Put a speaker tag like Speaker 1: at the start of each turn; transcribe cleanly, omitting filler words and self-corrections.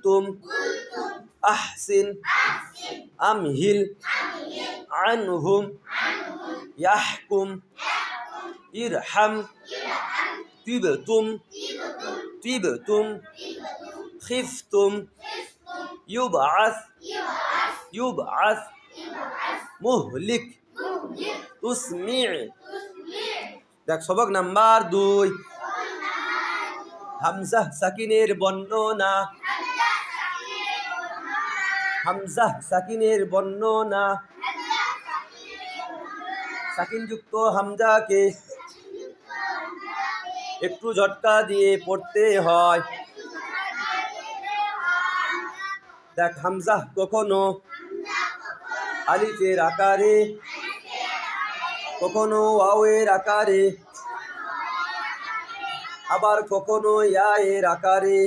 Speaker 1: কুলতুম আহসিন আমহিল আনহুম ইয়াহকুম ইরহাম তিবতুম তিবতুম খিফতুম ইউবআস ইউবআস মুহলিক তুসমি'। দেখ সবক নাম্বার 2, হামজাহ সাকিনের বর্ণনা। হামজাহ সাকিনের বর্ণনা। সাকিনযুক্ত হামজাকে একটু ঝটকা দিয়ে পড়তে হয়। দেখ হামজাহ কখনো আলিফের আকারে, কখনো ওয়াওয়ের আকারে, আবার কখনো ইয়া এর আকারে,